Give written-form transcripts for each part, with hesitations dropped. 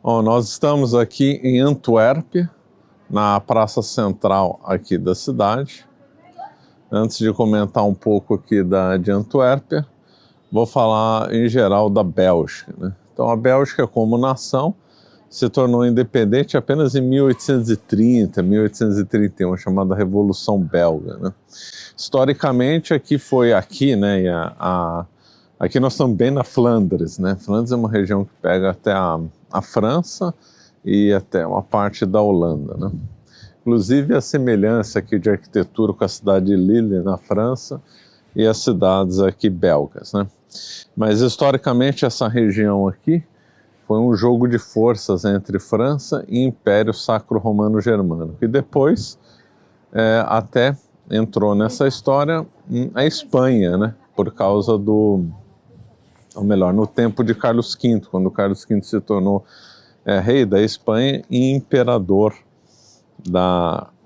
Bom, nós estamos aqui em Antuérpia, na praça central aqui da cidade. Antes de comentar um pouco aqui de Antuérpia, vou falar em geral da Bélgica, né? Então a Bélgica como nação se tornou independente apenas em 1830, 1831, chamada Revolução Belga, né? Historicamente aqui foi aqui, né? Aqui nós estamos bem na Flandres, né? Flandres é uma região que pega até a França e até uma parte da Holanda, né? Inclusive a semelhança aqui de arquitetura com a cidade de Lille na França e as cidades aqui belgas, né? Mas historicamente essa região aqui foi um jogo de forças entre França e Império Sacro Romano Germânico. E depois até entrou nessa história a Espanha, né? Por causa ou melhor, no tempo de Carlos V, quando Carlos V se tornou rei da Espanha e imperador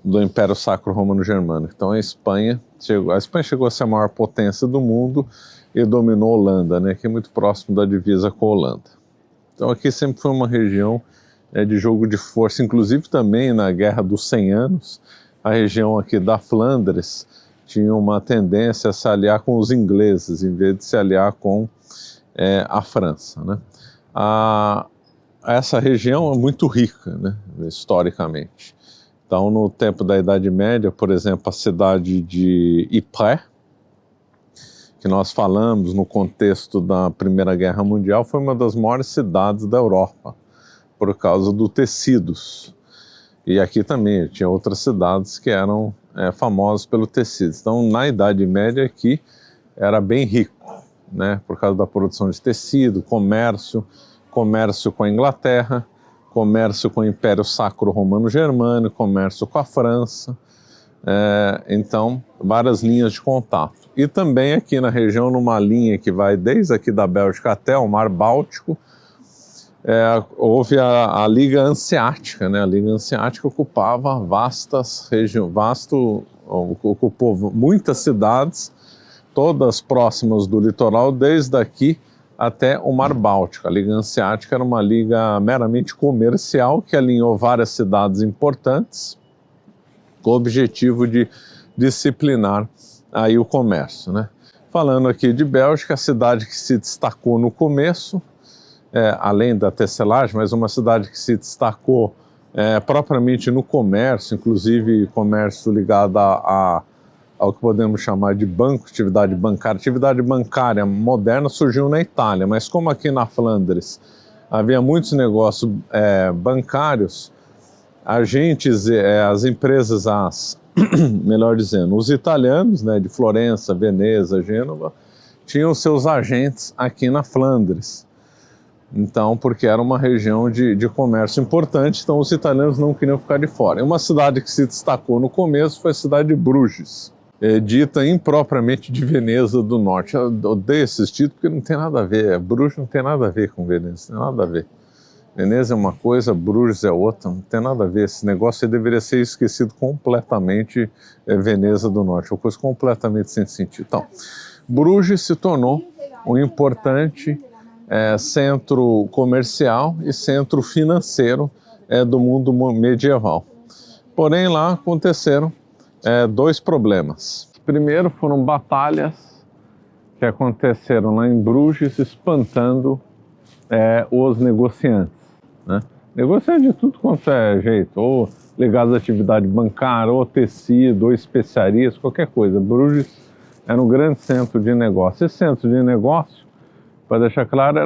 do Império Sacro Romano Germânico. Então a Espanha chegou a ser a maior potência do mundo e dominou a Holanda, né? Que é muito próximo da divisa com a Holanda. Então aqui sempre foi uma região de jogo de força, inclusive também na Guerra dos 100 Anos, a região aqui da Flandres tinha uma tendência a se aliar com os ingleses, em vez de se aliar com a França, né? Essa região é muito rica, né, historicamente. Então no tempo da Idade Média, por exemplo, a cidade de Ypres, que nós falamos no contexto da Primeira Guerra Mundial, foi uma das maiores cidades da Europa, por causa dos tecidos. E aqui também tinha outras cidades que eram famosas pelo tecido. Então, na Idade Média aqui era bem rico, né, por causa da produção de tecido, comércio com a Inglaterra, comércio com o Império Sacro Romano Germânico, comércio com a França. Então, várias linhas de contato. E também aqui na região, numa linha que vai desde aqui da Bélgica até o Mar Báltico, houve a Liga Hanseática, né? A Liga Hanseática ocupava ocupou muitas cidades, todas próximas do litoral, desde aqui até o Mar Báltico. A Liga Hanseática era uma liga meramente comercial que alinhou várias cidades importantes com o objetivo de disciplinar aí o comércio, né? Falando aqui de Bélgica, a cidade que se destacou no começo, além da tecelagem, mas uma cidade que se destacou propriamente no comércio, inclusive comércio ligado ao que podemos chamar de banco, atividade bancária. Atividade bancária moderna surgiu na Itália, mas como aqui na Flandres havia muitos negócios bancários, as empresas, melhor dizendo, os italianos, né, de Florença, Veneza, Gênova, tinham seus agentes aqui na Flandres. Então, porque era uma região de comércio importante, então os italianos não queriam ficar de fora. E uma cidade que se destacou no começo foi a cidade de Bruges, dita impropriamente de Veneza do Norte. Eu odeio esses títulos porque não tem nada a ver. Bruges não tem nada a ver com Veneza, não tem nada a ver. Veneza é uma coisa, Bruges é outra, não tem nada a ver. Esse negócio aí deveria ser esquecido completamente, Veneza do Norte, uma coisa completamente sem sentido. Então, Bruges se tornou um importante centro comercial e centro financeiro do mundo medieval. Porém, lá aconteceram dois problemas. Primeiro foram batalhas que aconteceram lá em Bruges, espantando os negociantes, né? Negociantes de tudo quanto é jeito, ou ligados à atividade bancária, ou tecido, ou especiarias, qualquer coisa. Bruges era um grande centro de negócio. Esse centro de negócio, para deixar claro,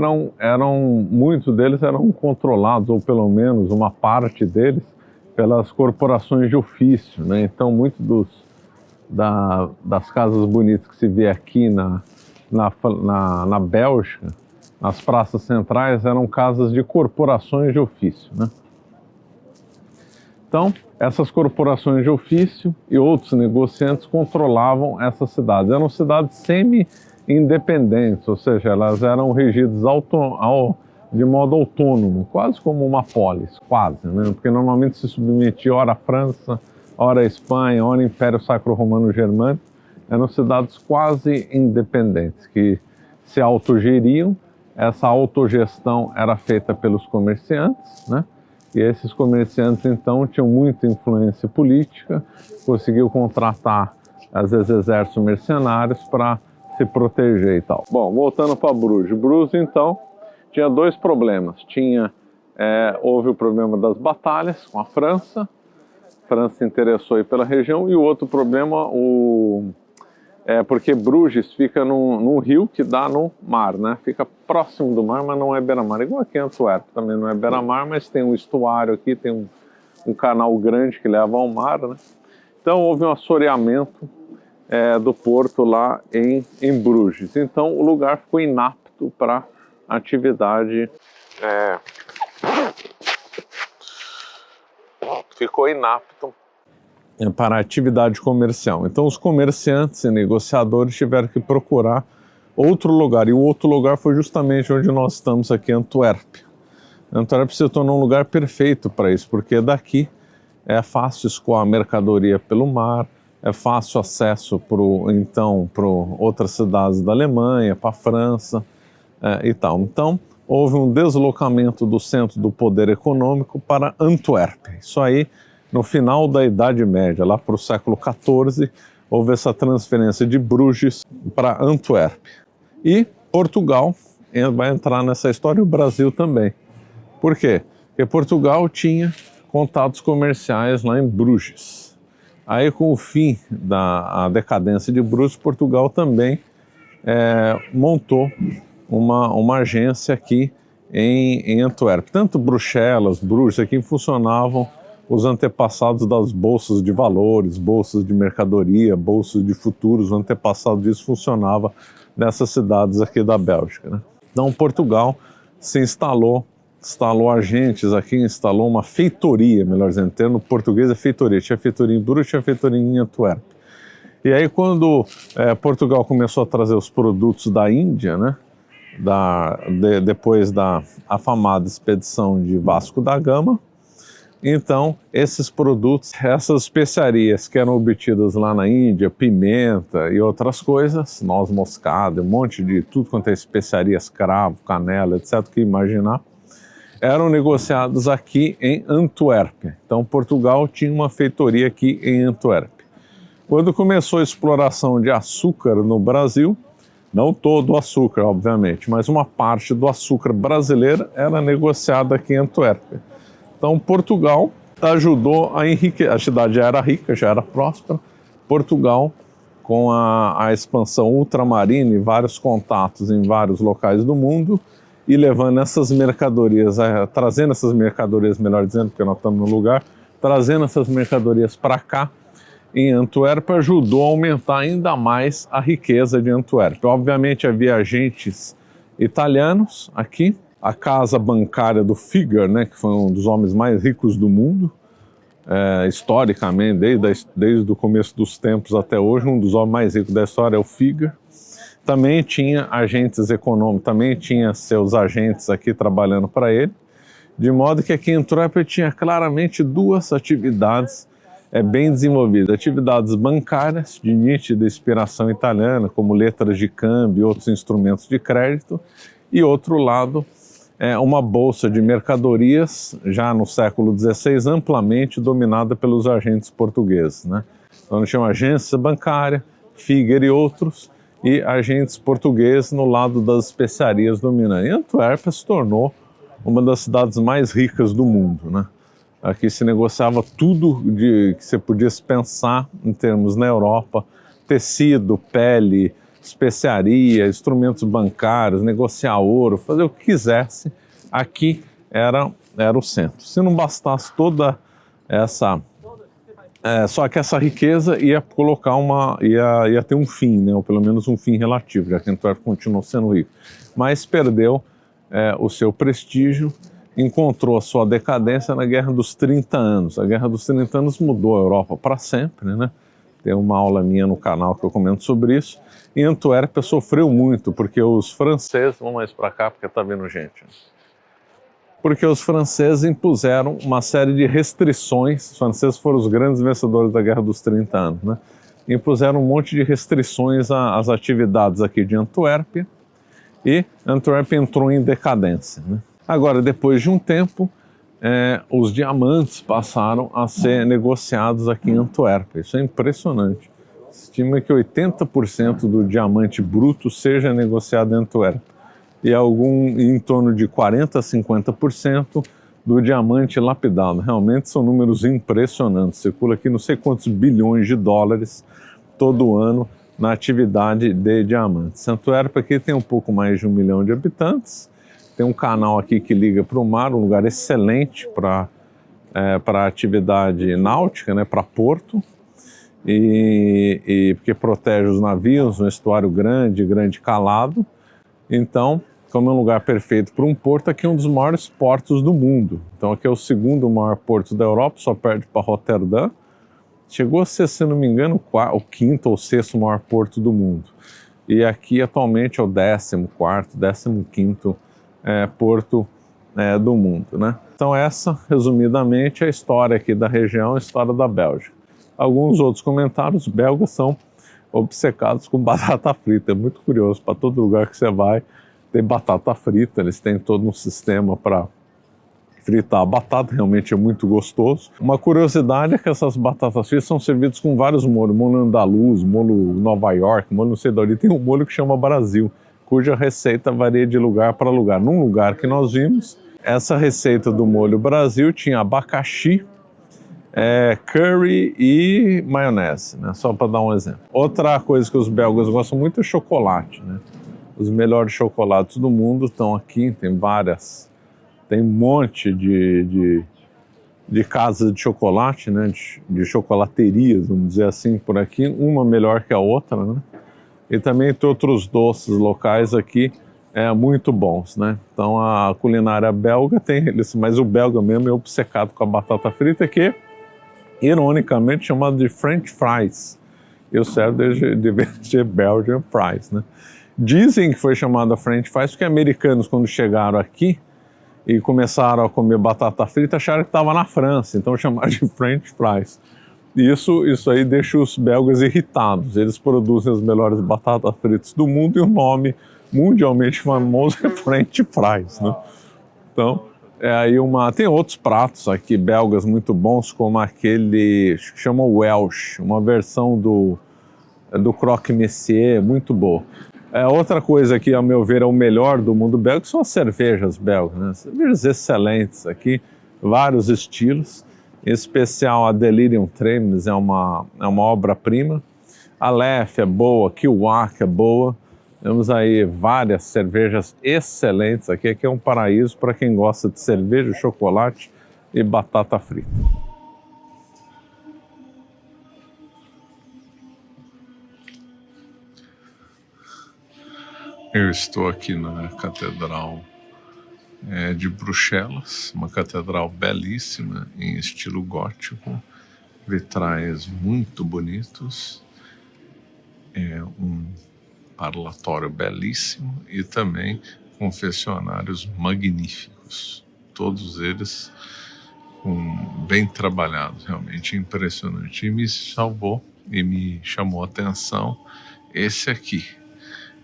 muitos deles eram controlados, ou pelo menos uma parte deles, pelas corporações de ofício, né? Então, muitos das casas bonitas que se vê aqui na Bélgica, nas praças centrais, eram casas de corporações de ofício, né? Então, essas corporações de ofício e outros negociantes controlavam essas cidades. Eram cidades semi-independentes, ou seja, elas eram regidas de modo autônomo, quase como uma polis, quase, né? Porque normalmente se submetia ora à França, ora à Espanha, ora ao Império Sacro Romano Germânico. Eram cidades quase independentes, que se autogeriam essa autogestão era feita pelos comerciantes, né? E esses comerciantes, então, tinham muita influência política, conseguiu contratar, às vezes, exércitos mercenários para se proteger e tal. Bom, voltando para Bruges. Bruges, então, tinha dois problemas. Houve o problema das batalhas com a França se interessou aí pela região, e o outro problema, porque Bruges fica num rio que dá no mar, né? Fica próximo do mar, mas não é beira-mar. Igual aqui em Antuérpia, também não é beira-mar, mas tem um estuário aqui, tem um canal grande que leva ao mar, né? Então houve um assoreamento do porto lá em Bruges. Então o lugar ficou inapto para atividade. Ficou inapto para a atividade comercial. Então os comerciantes e negociadores tiveram que procurar outro lugar, e o outro lugar foi justamente onde nós estamos aqui, em Antuérpia. Antuérpia se tornou um lugar perfeito para isso, porque daqui é fácil escoar mercadoria pelo mar, é fácil acesso para outras cidades da Alemanha, para a França e tal. Então houve um deslocamento do centro do poder econômico para Antuérpia. Isso aí, no final da Idade Média, lá para o século XIV, houve essa transferência de Bruges para Antuérpia. E Portugal vai entrar nessa história, e o Brasil também. Por quê? Porque Portugal tinha contatos comerciais lá em Bruges. Aí, com o fim da decadência de Bruges, Portugal também montou uma agência aqui em Antuérpia. Tanto Bruxelas, Bruges, aqui funcionavam os antepassados das bolsas de valores, bolsas de mercadoria, bolsas de futuros. O antepassado disso funcionava nessas cidades aqui da Bélgica, né? Então Portugal se instalou agentes aqui, instalou uma feitoria, melhor dizendo, o termo português é feitoria. Tinha feitoria em Bruges, tinha feitoria em Antuérpia. E aí quando Portugal começou a trazer os produtos da Índia, né? Depois da afamada expedição de Vasco da Gama, então esses produtos, essas especiarias que eram obtidas lá na Índia, pimenta e outras coisas, noz moscada, um monte de tudo quanto é especiarias, cravo, canela, etc., que imaginar, eram negociadas aqui em Antuérpia. Então Portugal tinha uma feitoria aqui em Antuérpia. Quando começou a exploração de açúcar no Brasil, não todo o açúcar, obviamente, mas uma parte do açúcar brasileiro era negociada aqui em Antuérpia. Então Portugal ajudou a enriquecer. A cidade já era rica, já era próspera. Portugal, com a expansão ultramarina e vários contatos em vários locais do mundo, e levando essas mercadorias, trazendo essas mercadorias, melhor dizendo, porque nós estamos no lugar, trazendo essas mercadorias para cá, em Antuérpia, ajudou a aumentar ainda mais a riqueza de Antuérpia. Obviamente havia agentes italianos aqui, a casa bancária do Figer, né, que foi um dos homens mais ricos do mundo, historicamente, desde o começo dos tempos até hoje, um dos homens mais ricos da história é o Figer. Também tinha agentes econômicos, também tinha seus agentes aqui trabalhando para ele, de modo que aqui em Antuérpia tinha claramente duas atividades bem desenvolvidas. Atividades bancárias, de nítida inspiração italiana, como letras de câmbio e outros instrumentos de crédito, e outro lado, uma bolsa de mercadorias, já no século XVI, amplamente dominada pelos agentes portugueses, né? Então nós tínhamos agência bancária, Figer e outros, e agentes portugueses no lado das especiarias dominantes. E Antuérpia se tornou uma das cidades mais ricas do mundo, né? Aqui se negociava tudo que você podia pensar em termos na Europa: tecido, pele, especiaria, instrumentos bancários, negociar ouro, fazer o que quisesse. Aqui era o centro. Se não bastasse toda essa... só que essa riqueza ia ter um fim, né? Ou pelo menos um fim relativo, já que Antuérpia continuou sendo rico. Mas perdeu o seu prestígio, encontrou a sua decadência na Guerra dos 30 Anos. A Guerra dos 30 Anos mudou a Europa para sempre, né? Tem uma aula minha no canal que eu comento sobre isso. E Antuérpia sofreu muito, porque os franceses... Vamos mais para cá, porque está vindo gente. Porque os franceses impuseram uma série de restrições. Os franceses foram os grandes vencedores da Guerra dos 30 Anos, né? Impuseram um monte de restrições às atividades aqui de Antuérpia, e Antwerp entrou em decadência, né? Agora, depois de um tempo, os diamantes passaram a ser negociados aqui em Antuérpia. Isso é impressionante. Estima que 80% do diamante bruto seja negociado em Antuérpia e em torno de 40% a 50% do diamante lapidado. Realmente são números impressionantes. Circula aqui não sei quantos bilhões de dólares todo ano na atividade de diamantes. Antuérpia aqui tem um pouco mais de 1 milhão de habitantes, tem um canal aqui que liga para o mar, um lugar excelente para a atividade náutica, né, para porto, e porque protege os navios, um estuário grande calado. Então, como é um lugar perfeito para um porto, aqui é um dos maiores portos do mundo. Então aqui é o segundo maior porto da Europa, só perde para Roterdã. Chegou a ser, se não me engano, o quinto ou sexto maior porto do mundo. E aqui atualmente é o 14º, 15º porto do mundo, né? Então essa, resumidamente, é a história aqui da região, a história da Bélgica. Alguns outros comentários: os belgas são obcecados com batata frita. É muito curioso, para todo lugar que você vai tem batata frita, eles têm todo um sistema para fritar a batata, realmente é muito gostoso. Uma curiosidade é que essas batatas fritas são servidas com vários molhos: molho andaluz, molho Nova York, molho não sei de onde. Tem um molho que chama Brasil, cuja receita varia de lugar para lugar. Num lugar que nós vimos, essa receita do molho Brasil tinha abacaxi, curry e maionese, né? Só para dar um exemplo. Outra coisa que os belgas gostam muito é chocolate, né? Os melhores chocolates do mundo estão aqui, tem várias, tem um monte de casas de chocolate, né? De chocolaterias, vamos dizer assim, por aqui, uma melhor que a outra, né? E também tem outros doces locais aqui muito bons, né? Então a culinária belga tem isso, mas o belga mesmo é obcecado com a batata frita, que ironicamente chamado de French fries. E o certo deve ser Belgian fries, né? Dizem que foi chamada French fries porque americanos, quando chegaram aqui e começaram a comer batata frita, acharam que estava na França, então chamaram de French fries. E isso aí deixa os belgas irritados. Eles produzem as melhores batatas fritas do mundo e o nome mundialmente famoso é French fries, né? Então, tem outros pratos aqui belgas muito bons, como aquele que chama Welsh, uma versão do croque monsieur, muito boa. Outra coisa que, ao meu ver, é o melhor do mundo belga são as cervejas belgas, né? Cervejas excelentes aqui, vários estilos, em especial a Delirium Tremens é uma obra-prima. A Leffe é boa, a Kiwak é boa. Temos aí várias cervejas excelentes aqui. Aqui é um paraíso para quem gosta de cerveja, chocolate e batata frita. Eu estou aqui na Catedral de Bruxelas, uma catedral belíssima em estilo gótico, vitrais muito bonitos, um parlatório belíssimo e também confessionários magníficos, todos eles bem trabalhados, realmente impressionante. E me salvou e me chamou a atenção esse aqui.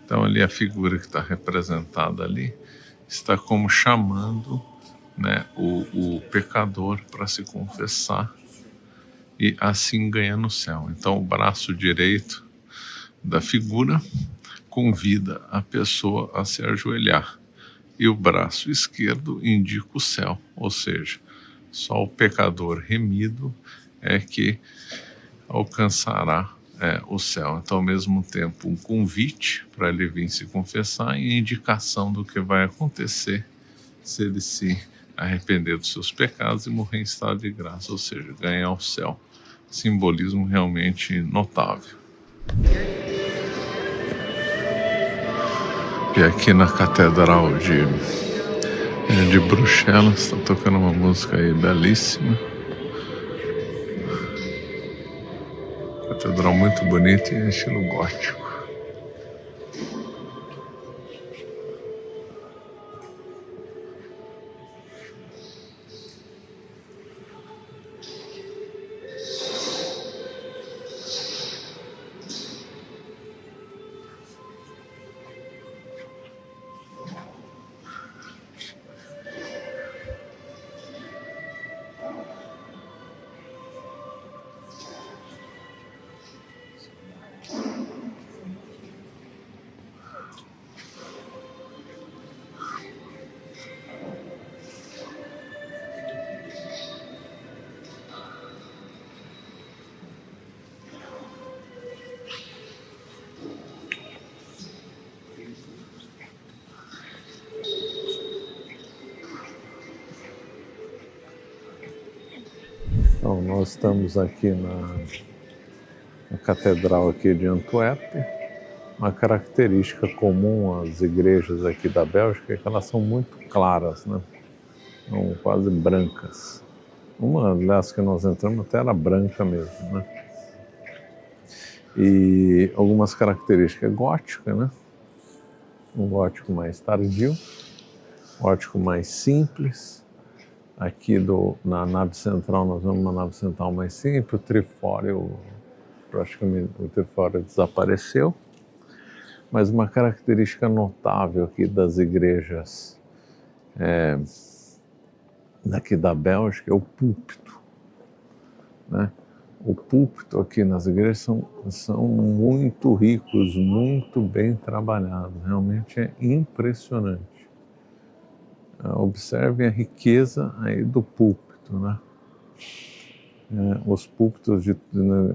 Então ali a figura que está representada ali está como chamando, né, o pecador para se confessar e assim ganhar no céu. Então o braço direito da figura convida a pessoa a se ajoelhar e o braço esquerdo indica o céu, ou seja, só o pecador remido é que alcançará o céu. Então, ao mesmo tempo, um convite para ele vir se confessar e indicação do que vai acontecer se ele se arrepender dos seus pecados e morrer em estado de graça, ou seja, ganhar o céu. Simbolismo realmente notável. E aqui na Catedral de Bruxelas está tocando uma música aí belíssima. Catedral muito bonita e em estilo gótico. Então, nós estamos aqui na Catedral aqui de Antuérpia. Uma característica comum às igrejas aqui da Bélgica é que elas são muito claras, né? São quase brancas. Uma das que nós entramos até era branca mesmo, né? E algumas características góticas, né? Um gótico mais tardio, gótico mais simples. Aqui na nave central nós vemos uma nave central mais simples, o trifório, praticamente o trifório desapareceu. Mas uma característica notável aqui das igrejas daqui da Bélgica é o púlpito, né? O púlpito aqui nas igrejas são muito ricos, muito bem trabalhados, realmente é impressionante. Observem a riqueza aí do púlpito, né? Os púlpitos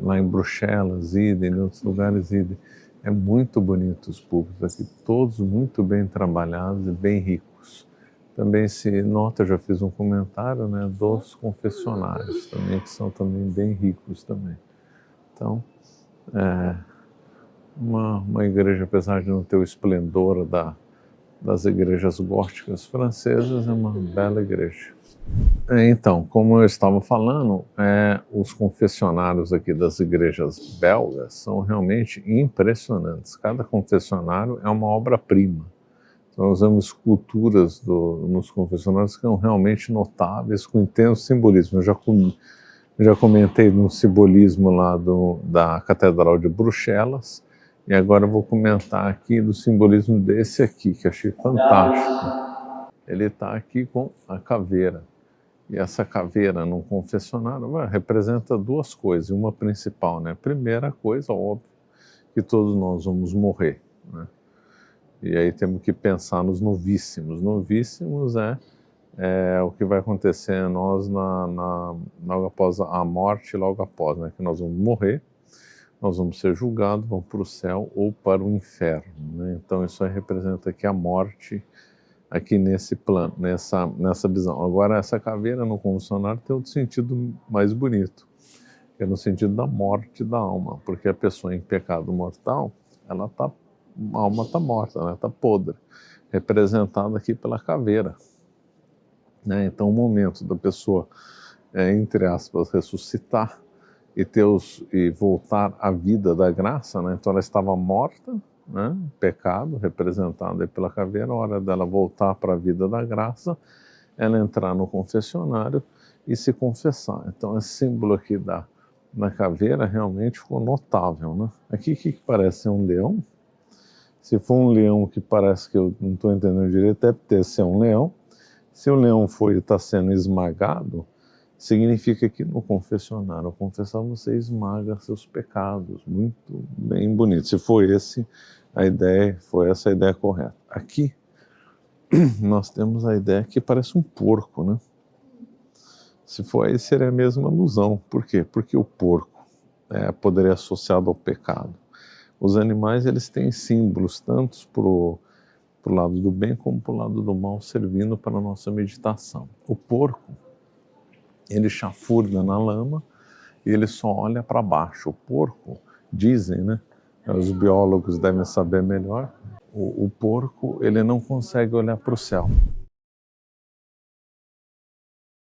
lá em Bruxelas, idem, em outros lugares, idem. É muito bonito os púlpitos aqui, todos muito bem trabalhados e bem ricos. Também se nota, eu já fiz um comentário, né, dos confessionários também, que são também bem ricos também. Então, uma igreja, apesar de não ter o esplendor das igrejas góticas francesas, é uma bela igreja. Então, como eu estava falando, os confessionários aqui das igrejas belgas são realmente impressionantes. Cada confessionário é uma obra-prima. Então, nós vemos esculturas nos confessionários que são realmente notáveis, com intenso simbolismo. Eu já comentei no simbolismo lá da Catedral de Bruxelas, e agora eu vou comentar aqui do simbolismo desse aqui, que eu achei fantástico. Ele está aqui com a caveira. E essa caveira no confessionário representa duas coisas, uma principal, né? Primeira coisa, óbvio, que todos nós vamos morrer, né? E aí temos que pensar nos novíssimos. Novíssimos é o que vai acontecer a nós logo após a morte, logo após, né? Que nós vamos morrer, nós vamos ser julgados, vamos para o céu ou para o inferno, né? Então isso aí representa aqui a morte, aqui nesse plano, nessa visão. Agora, essa caveira no confessionário tem outro sentido mais bonito, que é no sentido da morte da alma, porque a pessoa em pecado mortal, a alma está morta, né? Está podre, representada aqui pela caveira, né? Então, o momento da pessoa, entre aspas, ressuscitar e voltar à vida da graça, né? Então ela estava morta, né? Pecado, representado aí pela caveira. A hora dela voltar para a vida da graça, ela entrar no confessionário e se confessar. Então esse símbolo aqui da caveira realmente ficou notável, né? Aqui o que parece ser um leão? Se for um leão que parece que eu não estou entendendo direito, deve ter ser um leão. Se o leão está sendo esmagado, significa que no confessionário, ao confessar, você esmaga seus pecados. Muito bem bonito. Se foi essa a ideia correta. Aqui, nós temos a ideia que parece um porco, né? Se for aí, seria a mesma alusão. Por quê? Porque o porco poderia ser associado ao pecado. Os animais, eles têm símbolos, tanto para o lado do bem como para o lado do mal, servindo para a nossa meditação. O porco, ele chafurda na lama e ele só olha para baixo. O porco, dizem, né? Os biólogos devem saber melhor. O porco, ele não consegue olhar para o céu.